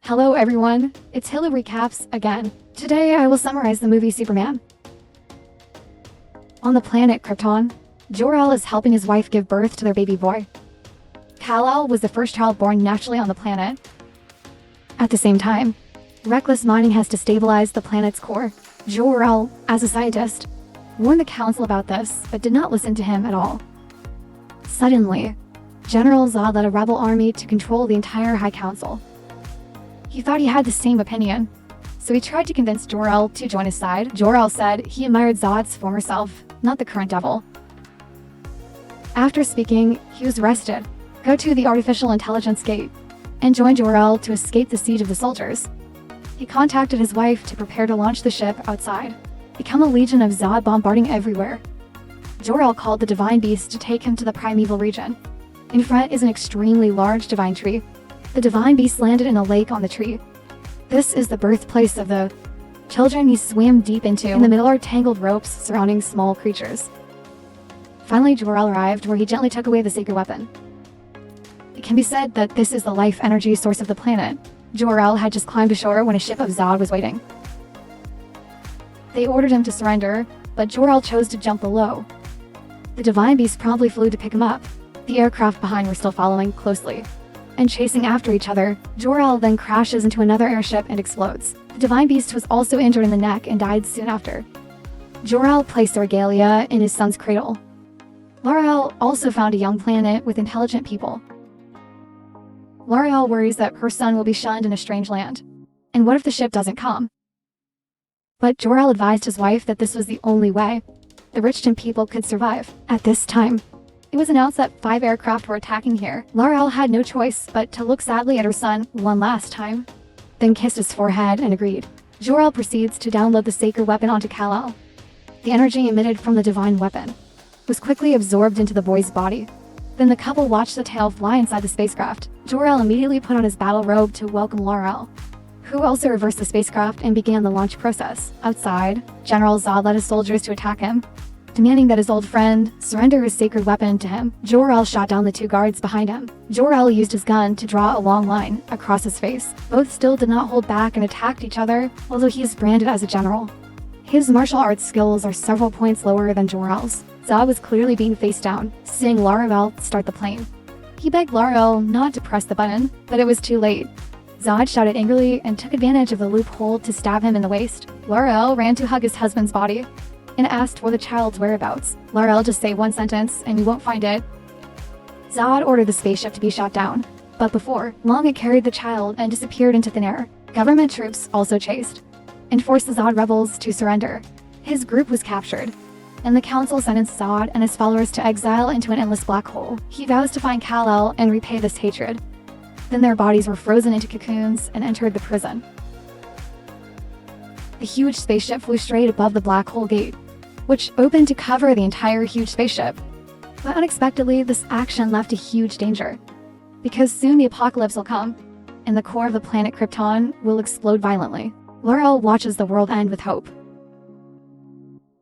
Hello everyone, it's Hilu Recaps again. Today I will summarize the movie Superman. On the planet Krypton, Jor-El is helping his wife give birth to their baby boy. Kal-El was the first child born naturally on the planet. At the same time, reckless mining has destabilized the planet's core. Jor-El, as a scientist, warned the council about this, but did not listen to him at all. Suddenly, General Zod led a rebel army to control the entire High Council. He thought he had the same opinion, so he tried to convince Jor-El to join his side. Jor-El said he admired Zod's former self, not the current devil. After speaking, he was arrested, go to the artificial intelligence gate, and joined Jor-El to escape the siege of the soldiers. He contacted his wife to prepare to launch the ship outside, become a legion of Zod bombarding everywhere. Jor-El called the divine beast to take him to the primeval region. In front is an extremely large divine tree. The divine beast landed in a lake on the tree. This is the birthplace of the children he swam deep into. In the middle are tangled ropes surrounding small creatures. Finally, Jor-El arrived, where he gently took away the sacred weapon. It can be said that this is the life energy source of the planet. Jor-El had just climbed ashore when a ship of Zod was waiting. They ordered him to surrender, but Jor-El chose to jump below. The divine beast promptly flew to pick him up. The aircraft behind were still following closely and chasing after each other. Jor-El then crashes into another airship and explodes. The divine beast was also injured in the neck and died soon after. Jor-El placed the regalia in his son's cradle. Lar-El also found a young planet with intelligent people. Lar-El worries that her son will be shunned in a strange land. And what if the ship doesn't come? But Jor-El advised his wife that this was the only way the Richton people could survive. At this time, it was announced that 5 aircraft were attacking here. Lar-El had no choice but to look sadly at her son one last time, then kissed his forehead and agreed. Jor-El proceeds to download the sacred weapon onto Kal-El. The energy emitted from the divine weapon was quickly absorbed into the boy's body. Then the couple watched the tail fly inside the spacecraft. Jor-El immediately put on his battle robe to welcome Lar-El, who also reversed the spacecraft and began the launch process. Outside, General Zod led his soldiers to attack him, demanding that his old friend surrender his sacred weapon to him. Jor-El shot down the 2 guards behind him. Jor-El used his gun to draw a long line across his face. Both still did not hold back and attacked each other, although he is branded as a general. His martial arts skills are several points lower than Jor-El's. Zod was clearly being face down, seeing Lar-El start the plane. He begged Lar-El not to press the button, but it was too late. Zod shouted angrily and took advantage of the loophole to stab him in the waist. Lar-El ran to hug his husband's body and asked for the child's whereabouts. Lar-El just say one sentence and you won't find it. Zod ordered the spaceship to be shot down, but before long it carried the child and disappeared into thin air. Government troops also chased and forced the Zod rebels to surrender. His group was captured, and the council sentenced Zod and his followers to exile into an endless black hole. He vows to find Kal-El and repay this hatred. Then their bodies were frozen into cocoons and entered the prison. The huge spaceship flew straight above the black hole gate, which opened to cover the entire huge spaceship. But unexpectedly, this action left a huge danger, because soon the apocalypse will come, and the core of the planet Krypton will explode violently. Lar-El watches the world end with hope.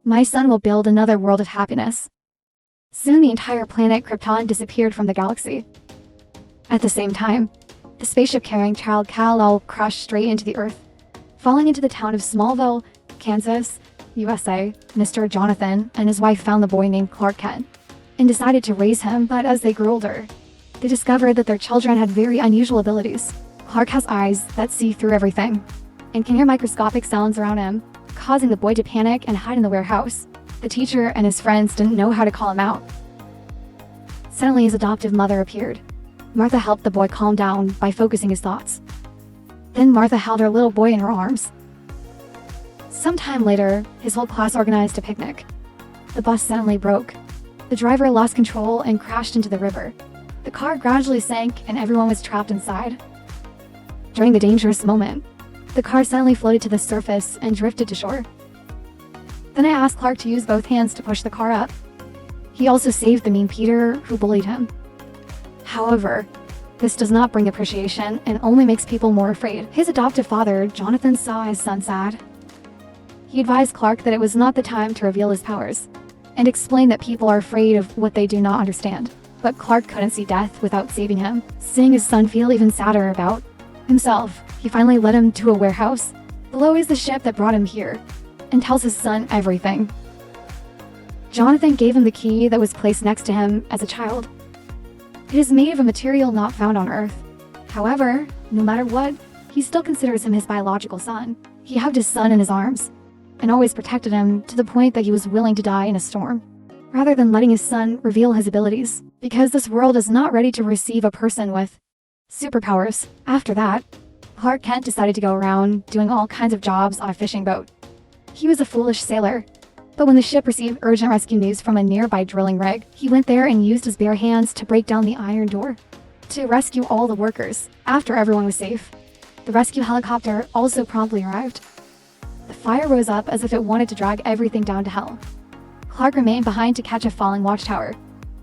My son will build another world of happiness. Soon the entire planet Krypton disappeared from the galaxy. At the same time, the spaceship carrying child Kal-El crashed straight into the Earth, falling into the town of Smallville, Kansas, USA. Mr. Jonathan and his wife found the boy named Clark Kent and decided to raise him, but as they grew older, they discovered that their children had very unusual abilities. Clark has eyes that see through everything and can hear microscopic sounds around him, causing the boy to panic and hide in the warehouse. The teacher and his friends didn't know how to call him out. Suddenly his adoptive mother appeared. Martha helped the boy calm down by focusing his thoughts. Then Martha held her little boy in her arms. Sometime later, his whole class organized a picnic. The bus suddenly broke. The driver lost control and crashed into the river. The car gradually sank and everyone was trapped inside. During the dangerous moment, the car suddenly floated to the surface and drifted to shore. Then I asked Clark to use both hands to push the car up. He also saved the mean Peter, who bullied him. However, this does not bring appreciation and only makes people more afraid. His adoptive father, Jonathan, saw his son sad. He advised Clark that it was not the time to reveal his powers, and explained that people are afraid of what they do not understand. But Clark couldn't see death without saving him. Seeing his son feel even sadder about himself. He finally led him to a warehouse. Below is the ship that brought him here, and tells his son everything. Jonathan gave him the key that was placed next to him as a child. It is made of a material not found on Earth. However, no matter what, he still considers him his biological son. He hugged his son in his arms, and always protected him to the point that he was willing to die in a storm, rather than letting his son reveal his abilities, because this world is not ready to receive a person with superpowers. After that, Clark Kent decided to go around doing all kinds of jobs on a fishing boat. He was a foolish sailor, but when the ship received urgent rescue news from a nearby drilling rig, he went there and used his bare hands to break down the iron door to rescue all the workers. After everyone was safe, the rescue helicopter also promptly arrived. The fire rose up as if it wanted to drag everything down to hell. Clark remained behind to catch a falling watchtower,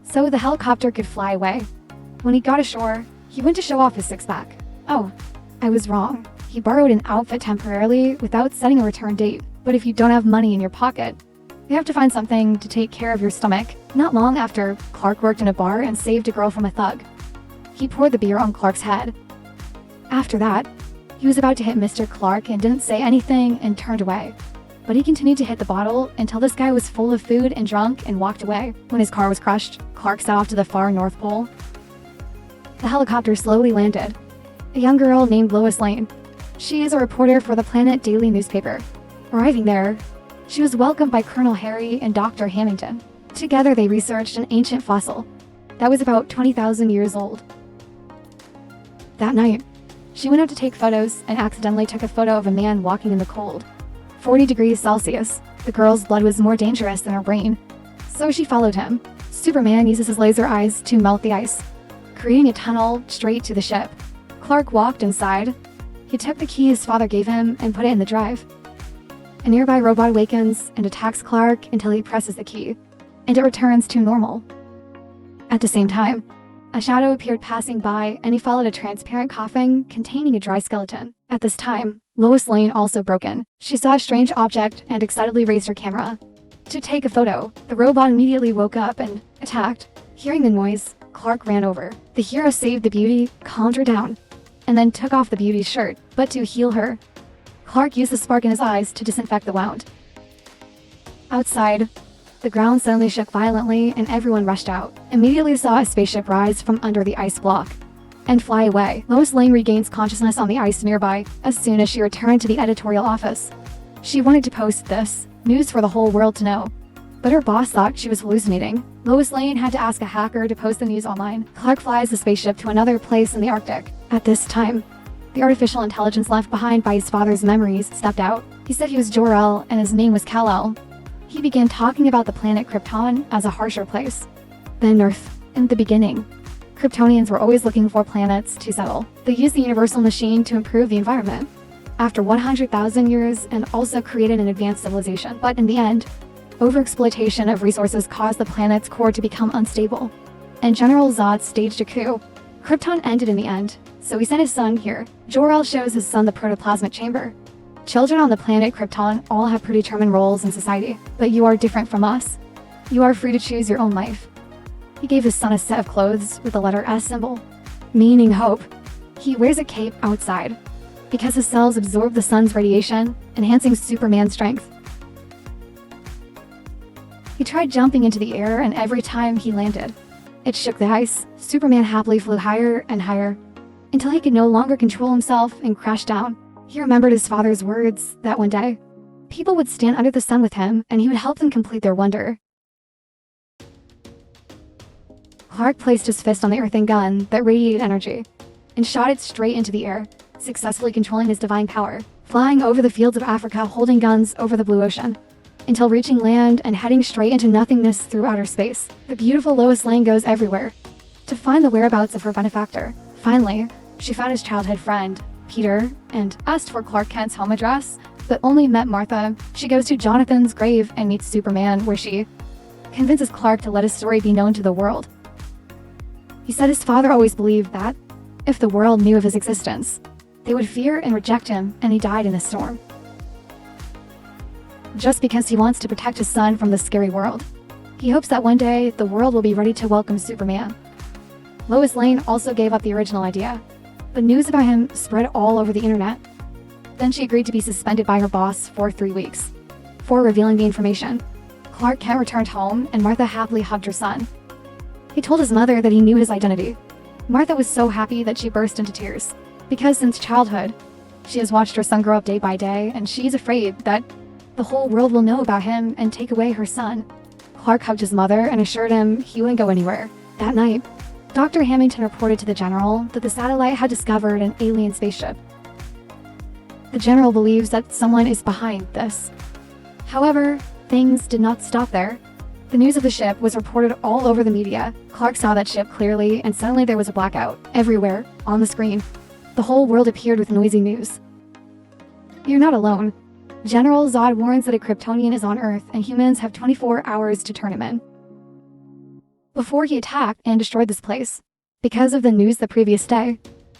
so the helicopter could fly away. When he got ashore, he went to show off his six-pack. Oh, I was wrong. He borrowed an outfit temporarily without setting a return date. But if you don't have money in your pocket, you have to find something to take care of your stomach. Not long after, Clark worked in a bar and saved a girl from a thug. He poured the beer on Clark's head. After that, he was about to hit Mr. Clark and didn't say anything and turned away. But he continued to hit the bottle until this guy was full of food and drunk and walked away. When his car was crushed, Clark set off to the far North Pole. The helicopter slowly landed. A young girl named Lois Lane. She is a reporter for the Planet Daily newspaper. Arriving there, she was welcomed by Colonel Harry and Dr. Hamilton. Together they researched an ancient fossil that was about 20,000 years old. That night, she went out to take photos and accidentally took a photo of a man walking in the cold. 40 degrees Celsius. The girl's blood was more dangerous than her brain, so she followed him. Superman uses his laser eyes to melt the ice, creating a tunnel straight to the ship. Clark walked inside. He took the key his father gave him and put it in the drive. A nearby robot awakens and attacks Clark until he presses the key, and it returns to normal. At the same time, a shadow appeared passing by, and he followed a transparent coffin containing a dry skeleton. At this time, Lois Lane also broke in. She saw a strange object and excitedly raised her camera to take a photo. The robot immediately woke up and attacked. Hearing the noise, Clark ran over. The hero saved the beauty, calmed her down, and then took off the beauty's shirt. But to heal her, Clark used the spark in his eyes to disinfect the wound. Outside, the ground suddenly shook violently and everyone rushed out. Immediately saw a spaceship rise from under the ice block and fly away. Lois Lane regains consciousness on the ice nearby as soon as she returned to the editorial office. She wanted to post this news for the whole world to know, but her boss thought she was hallucinating. Lois Lane had to ask a hacker to post the news online. Clark flies the spaceship to another place in the Arctic. At this time, the artificial intelligence left behind by his father's memories stepped out. He said he was Jor-El and his name was Kal-El. He began talking about the planet Krypton as a harsher place than Earth. In the beginning, Kryptonians were always looking for planets to settle. They used the universal machine to improve the environment after 100,000 years and also created an advanced civilization. But in the end, overexploitation of resources caused the planet's core to become unstable, and General Zod staged a coup. Krypton ended in the end, so he sent his son here. Jor-El shows his son the protoplasmic chamber. Children on the planet Krypton all have predetermined roles in society, but you are different from us. You are free to choose your own life. He gave his son a set of clothes with the letter S symbol, meaning hope. He wears a cape outside, because his cells absorb the sun's radiation, enhancing Superman's strength. He tried jumping into the air, and every time he landed, it shook the ice. Superman happily flew higher and higher, until he could no longer control himself and crashed down. He remembered his father's words that one day, people would stand under the sun with him, and he would help them complete their wonder. Clark placed his fist on the earthing gun that radiated energy, and shot it straight into the air, successfully controlling his divine power, flying over the fields of Africa holding guns over the blue ocean, until reaching land and heading straight into nothingness through outer space. The beautiful Lois Lane goes everywhere to find the whereabouts of her benefactor. Finally, she found his childhood friend, Peter, and asked for Clark Kent's home address, but only met Martha. She goes to Jonathan's grave and meets Superman, where she convinces Clark to let his story be known to the world. He said his father always believed that, if the world knew of his existence, they would fear and reject him, and he died in a storm. Just because he wants to protect his son from the scary world. He hopes that one day, the world will be ready to welcome Superman. Lois Lane also gave up the original idea, but news about him spread all over the internet. Then she agreed to be suspended by her boss for 3 weeks. For revealing the information, Clark Kent returned home and Martha happily hugged her son. He told his mother that he knew his identity. Martha was so happy that she burst into tears, because since childhood, she has watched her son grow up day by day, and she's afraid that the whole world will know about him and take away her son. Clark hugged his mother and assured him he wouldn't go anywhere. That night, Dr. Hamilton reported to the general that the satellite had discovered an alien spaceship. The general believes that someone is behind this. However, things did not stop there. The news of the ship was reported all over the media. Clark saw that ship clearly, and suddenly there was a blackout everywhere on the screen. The whole world appeared with noisy news. You're not alone. General Zod warns that a Kryptonian is on Earth and humans have 24 hours to turn him in. Before he attacked and destroyed this place, because of the news the previous day,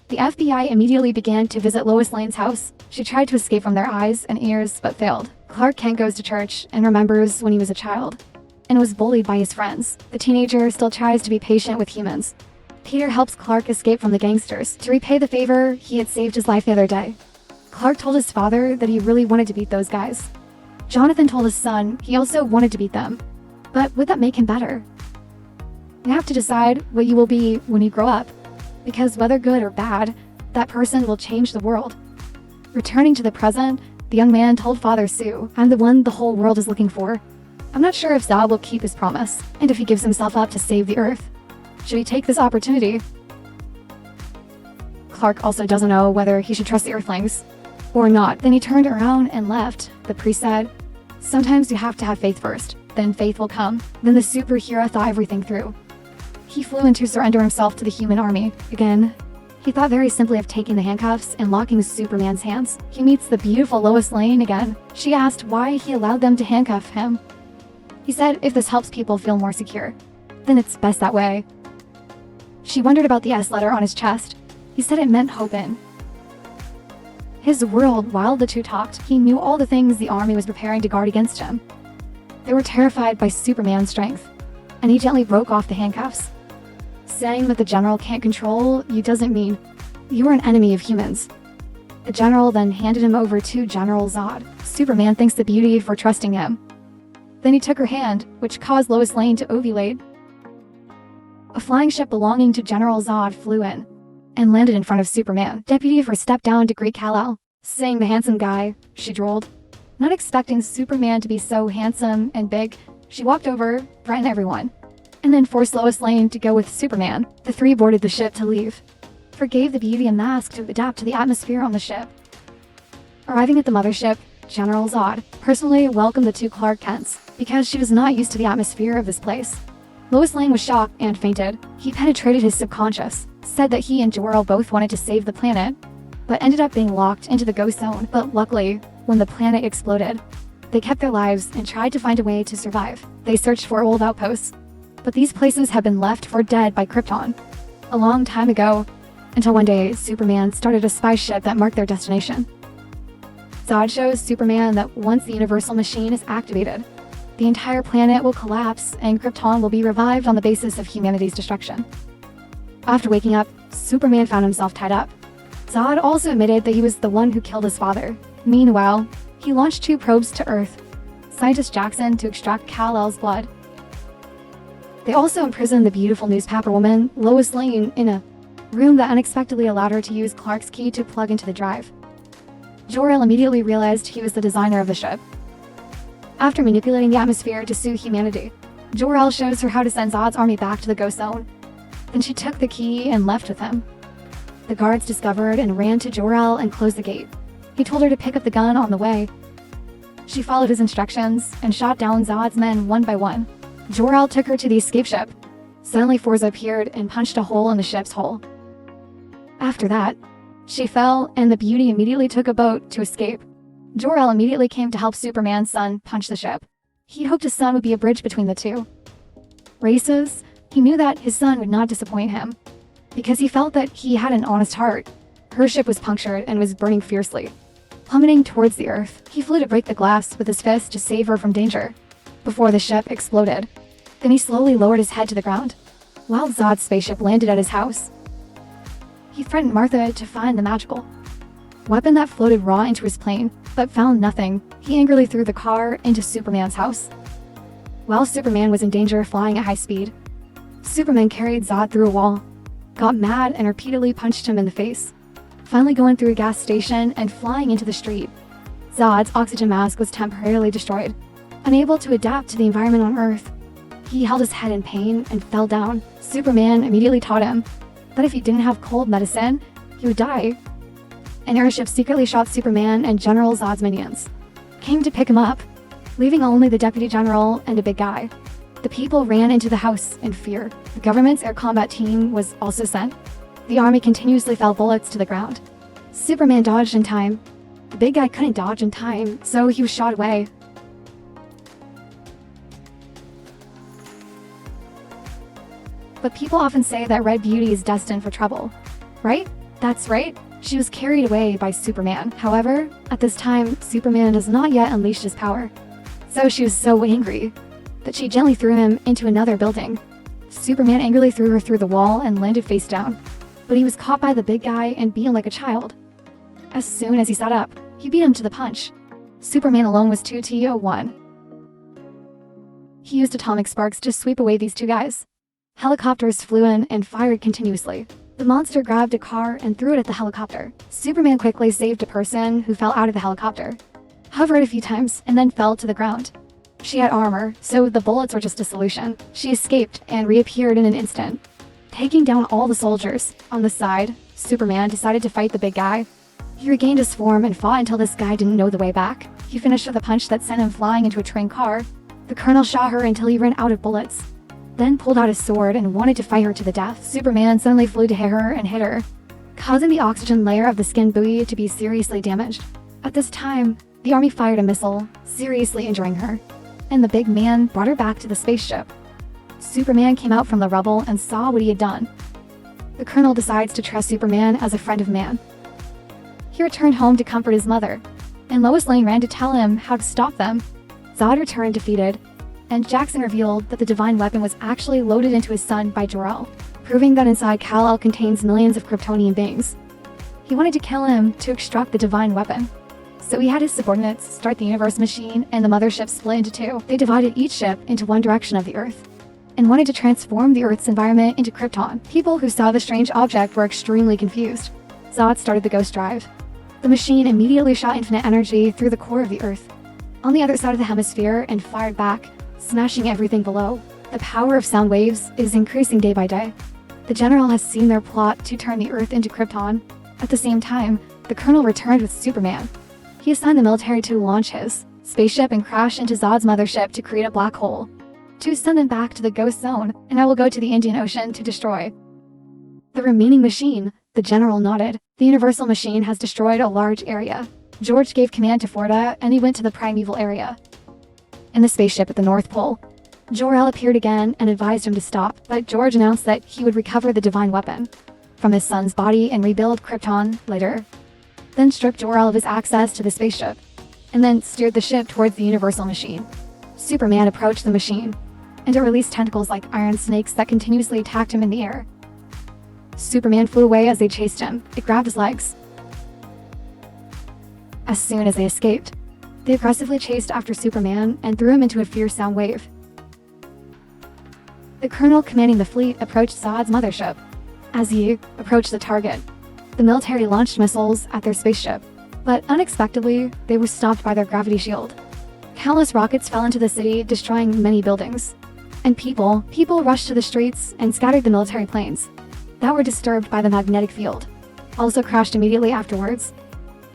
the FBI immediately began to visit Lois Lane's house. She tried to escape from their eyes and ears, but failed. Clark Kent goes to church and remembers when he was a child, and was bullied by his friends. The teenager still tries to be patient with humans. Peter helps Clark escape from the gangsters. To repay the favor, he had saved his life the other day. Clark told his father that he really wanted to beat those guys. Jonathan told his son he also wanted to beat them. But would that make him better? You have to decide what you will be when you grow up, because whether good or bad, that person will change the world. Returning to the present, the young man told Father Sue, "I'm the one the whole world is looking for. I'm not sure if Zod will keep his promise, and if he gives himself up to save the Earth. Should he take this opportunity?" Clark also doesn't know whether he should trust the Earthlings or not. Then he turned around and left. The priest said, "Sometimes you have to have faith first, then faith will come." Then the superhero thought everything through. He flew in to surrender himself to the human army. Again, he thought very simply of taking the handcuffs and locking Superman's hands. He meets the beautiful Lois Lane again. She asked why he allowed them to handcuff him. He said if this helps people feel more secure, then it's best that way. She wondered about the S letter on his chest. He said it meant hope in his world. While the two talked, he knew all the things the army was preparing to guard against him. They were terrified by Superman's strength, and he gently broke off the handcuffs. Saying that the general can't control you doesn't mean you are an enemy of humans. The general then handed him over to General Zod. Superman thanks the beauty for trusting him. Then he took her hand, which caused Lois Lane to ovulate. A flying ship belonging to General Zod flew in and landed in front of Superman. Deputy for stepped down to greet Kal-El, saying the handsome guy, she drooled. Not expecting Superman to be so handsome and big, she walked over, threatened everyone, and then forced Lois Lane to go with Superman. The three boarded the ship to leave. Forgave the beauty a mask to adapt to the atmosphere on the ship. Arriving at the mothership, General Zod personally welcomed the two Clark Kents because she was not used to the atmosphere of this place. Lois Lane was shocked and fainted. He penetrated his subconscious, said that he and Jor-El both wanted to save the planet, but ended up being locked into the ghost zone. But luckily, when the planet exploded, they kept their lives and tried to find a way to survive. They searched for old outposts, but these places had been left for dead by Krypton a long time ago, until one day Superman started a spy ship that marked their destination. Zod shows Superman that once the universal machine is activated, the entire planet will collapse and Krypton will be revived on the basis of humanity's destruction. After waking up, Superman found himself tied up. Zod also admitted that he was the one who killed his father. Meanwhile, he launched 2 probes to Earth, Scientist Jackson to extract Kal-El's blood. They also imprisoned the beautiful newspaper woman, Lois Lane, in a room that unexpectedly allowed her to use Clark's key to plug into the drive. Jor-El immediately realized he was the designer of the ship. After manipulating the atmosphere to soothe humanity, Jor-El shows her how to send Zod's army back to the ghost zone. Then she took the key and left with him. The guards discovered and ran to Jor-El and closed the gate. He told her to pick up the gun on the way. She followed his instructions and shot down Zod's men one by one. Jor-El took her to the escape ship. Suddenly Forza appeared and punched a hole in the ship's hull. After that, she fell and the beauty immediately took a boat to escape. Jor-El immediately came to help Superman's son punch the ship. He hoped his son would be a bridge between the two races. He knew that his son would not disappoint him, because he felt that he had an honest heart. Her ship was punctured and was burning fiercely, plummeting towards the Earth. He flew to break the glass with his fist to save her from danger, before the ship exploded. Then he slowly lowered his head to the ground, while Zod's spaceship landed at his house. He threatened Martha to find the magical weapon that floated raw into his plane, but found nothing. He angrily threw the car into Superman's house. While Superman was in danger flying at high speed, Superman carried Zod through a wall, got mad and repeatedly punched him in the face, finally going through a gas station and flying into the street. Zod's oxygen mask was temporarily destroyed. Unable to adapt to the environment on Earth, he held his head in pain and fell down. Superman immediately taught him that if he didn't have cold medicine, he would die. An airship secretly shot Superman and General Zod's minions came to pick him up, leaving only the Deputy General and a big guy. The people ran into the house in fear. The government's air combat team was also sent. The army continuously fell bullets to the ground. Superman dodged in time. The big guy couldn't dodge in time, so he was shot away. But people often say that Red Beauty is destined for trouble, right? That's right. She was carried away by Superman. However, at this time, Superman has not yet unleashed his power. So she was so angry that she gently threw him into another building. Superman angrily threw her through the wall and landed face down, but he was caught by the big guy and beaten like a child. As soon as he sat up, he beat him to the punch. Superman alone was 2-1. He used atomic sparks to sweep away these two guys. Helicopters flew in and fired continuously. The monster grabbed a car and threw it at the helicopter. Superman quickly saved a person who fell out of the helicopter, hovered a few times, and then fell to the ground. She had armor, so the bullets were just a solution. She escaped and reappeared in an instant, taking down all the soldiers. On the side, Superman decided to fight the big guy. He regained his form and fought until this guy didn't know the way back. He finished with a punch that sent him flying into a train car. The colonel shot her until he ran out of bullets, then pulled out his sword and wanted to fight her to the death. Superman suddenly flew to her and hit her, causing the oxygen layer of the skin buoy to be seriously damaged. At this time, the army fired a missile, seriously injuring her, and the big man brought her back to the spaceship. Superman came out from the rubble and saw what he had done. The colonel decides to trust Superman as a friend of man. He returned home to comfort his mother, and Lois Lane ran to tell him how to stop them. Zod returned defeated, and Jackson revealed that the divine weapon was actually loaded into his son by Jor-El, proving that inside Kal-El contains millions of Kryptonian beings. He wanted to kill him to extract the divine weapon. So he had his subordinates start the universe machine, and the mothership split into two. They divided each ship into one direction of the Earth, and wanted to transform the Earth's environment into Krypton. People who saw the strange object were extremely confused. Zod started the Ghost Drive. The machine immediately shot infinite energy through the core of the Earth, on the other side of the hemisphere, and fired back, smashing everything below. The power of sound waves is increasing day by day. The general has seen their plot to turn the Earth into Krypton. At the same time, the colonel returned with Superman. He assigned the military to launch his spaceship and crash into Zod's mothership to create a black hole, to send them back to the Ghost Zone, and I will go to the Indian Ocean to destroy the remaining machine. The general nodded. The universal machine has destroyed a large area. George gave command to Forda, and he went to the primeval area in the spaceship at the North Pole. Jor-El appeared again and advised him to stop, but George announced that he would recover the divine weapon from his son's body and rebuild Krypton later, then stripped Jor-El of his access to the spaceship, and then steered the ship towards the universal machine. Superman approached the machine, and it released tentacles like iron snakes that continuously attacked him in the air. Superman flew away as they chased him. It grabbed his legs. As soon as they escaped, they aggressively chased after Superman and threw him into a fierce sound wave. The colonel commanding the fleet approached Zod's mothership. As he approached the target, the military launched missiles at their spaceship, but unexpectedly, they were stopped by their gravity shield. Countless rockets fell into the city, destroying many buildings. And people rushed to the streets and scattered the military planes that were disturbed by the magnetic field, also crashed immediately afterwards.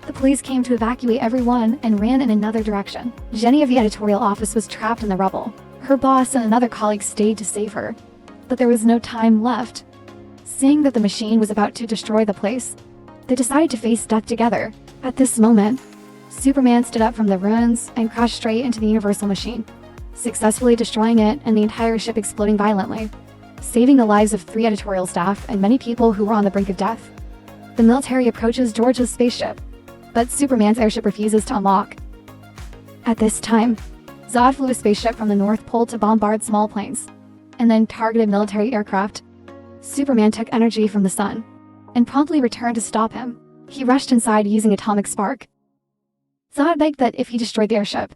The police came to evacuate everyone and ran in another direction. Jenny of the editorial office was trapped in the rubble. Her boss and another colleague stayed to save her, but there was no time left. Seeing that the machine was about to destroy the place, they decided to face death together. At this moment, Superman stood up from the ruins and crashed straight into the universal machine, successfully destroying it and the entire ship exploding violently, saving the lives of 3 editorial staff and many people who were on the brink of death. The military approaches George's spaceship, but Superman's airship refuses to unlock. At this time, Zod flew a spaceship from the North Pole to bombard small planes, and then targeted military aircraft. Superman took energy from the sun, and promptly returned to stop him. He rushed inside using atomic spark. Zod begged that if he destroyed the airship,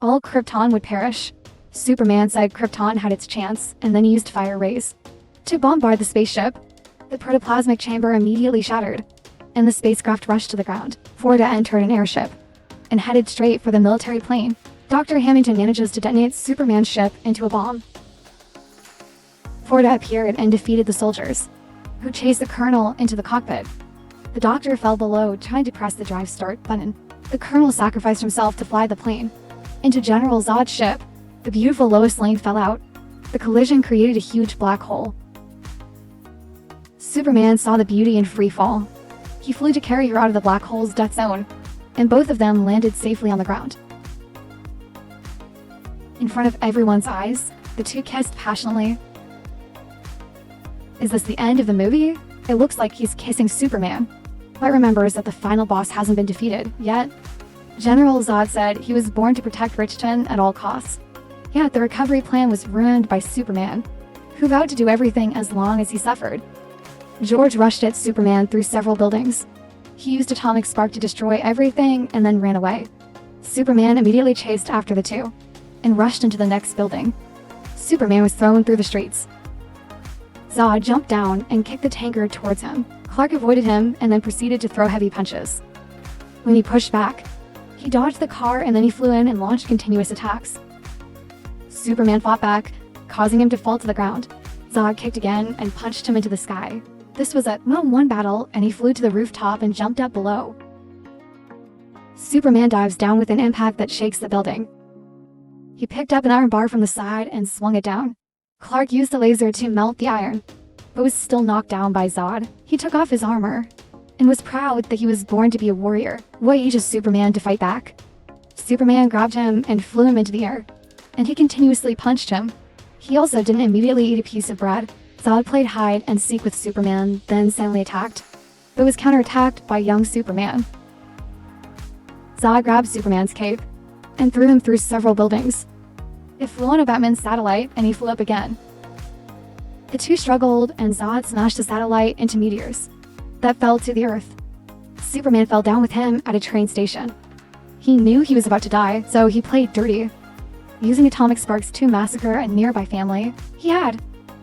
all Krypton would perish. Superman said Krypton had its chance, and then used fire rays to bombard the spaceship. The protoplasmic chamber immediately shattered, and the spacecraft rushed to the ground. Forda entered an airship and headed straight for the military plane. Dr. Hamilton manages to detonate Superman's ship into a bomb. Forda appeared and defeated the soldiers, who chased the Colonel into the cockpit. The Doctor fell below trying to press the drive start button. The Colonel sacrificed himself to fly the plane into General Zod's ship. The beautiful Lois Lane fell out. The collision created a huge black hole. Superman saw the beauty in free fall. He flew to carry her out of the black hole's death zone, and both of them landed safely on the ground. In front of everyone's eyes, the two kissed passionately. Is this the end of the movie? It looks like he's kissing Superman, but remembers that the final boss hasn't been defeated yet. General Zod said he was born to protect Richton at all costs. Yet the recovery plan was ruined by Superman, who vowed to do everything as long as he suffered. George rushed at Superman through several buildings. He used atomic spark to destroy everything and then ran away. Superman immediately chased after the two and rushed into the next building. Superman was thrown through the streets. Zod jumped down and kicked the tanker towards him. Clark avoided him and then proceeded to throw heavy punches. When he pushed back, he dodged the car and then he flew in and launched continuous attacks. Superman fought back, causing him to fall to the ground. Zod kicked again and punched him into the sky. This was a one-on-one battle, and he flew to the rooftop and jumped up below. Superman dives down with an impact that shakes the building. He picked up an iron bar from the side and swung it down. Clark used the laser to melt the iron, but was still knocked down by Zod. He took off his armor and was proud that he was born to be a warrior. What ages Superman to fight back? Superman grabbed him and flew him into the air, and he continuously punched him. He also didn't immediately eat a piece of bread. Zod played hide and seek with Superman, then suddenly attacked, but was counterattacked by young Superman. Zod grabbed Superman's cape and threw him through several buildings. It flew on a Batman's satellite, and he flew up again. The two struggled, and Zod smashed the satellite into meteors that fell to the earth. Superman fell down with him at a train station. He knew he was about to die, so he played dirty, using atomic sparks to massacre a nearby family. He had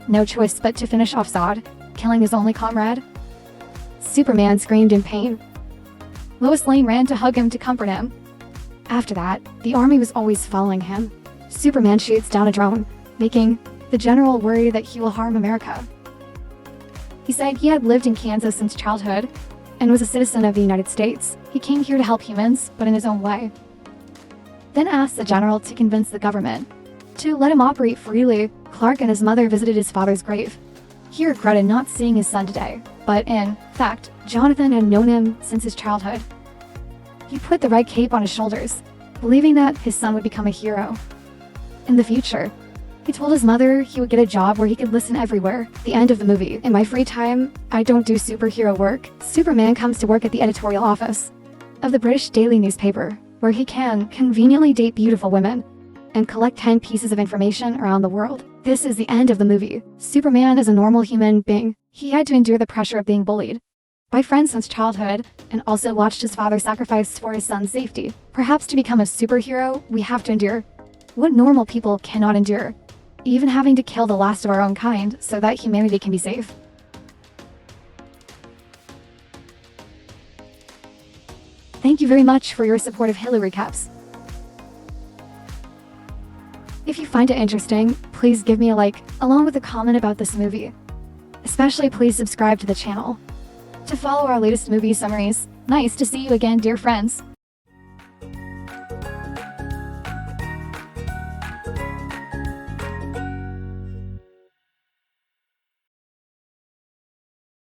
no choice but to finish off Zod, killing his only comrade. Superman screamed in pain. Lois Lane ran to hug him to comfort him. After that, the army was always following him. Superman shoots down a drone, making the general worry that he will harm America. He said he had lived in Kansas since childhood and was a citizen of the United States. He came here to help humans, but in his own way. Then asked the general to convince the government to let him operate freely. Clark and his mother visited his father's grave. He regretted not seeing his son today, but in fact, Jonathan had known him since his childhood. He put the red cape on his shoulders, believing that his son would become a hero in the future. He told his mother he would get a job where he could listen everywhere. The end of the movie. In my free time, I don't do superhero work. Superman comes to work at the editorial office of the British daily newspaper, where he can conveniently date beautiful women and collect 10 pieces of information around the world. This is the end of the movie. Superman is a normal human being. He had to endure the pressure of being bullied by friends since childhood, and also watched his father sacrifice for his son's safety. Perhaps to become a superhero, we have to endure what normal people cannot endure, even having to kill the last of our own kind so that humanity can be safe. Thank you very much for your support of Hilu Recaps. If you find it interesting, please give me a like, along with a comment about this movie. Especially please subscribe to the channel to follow our latest movie summaries. Nice to see you again, dear friends.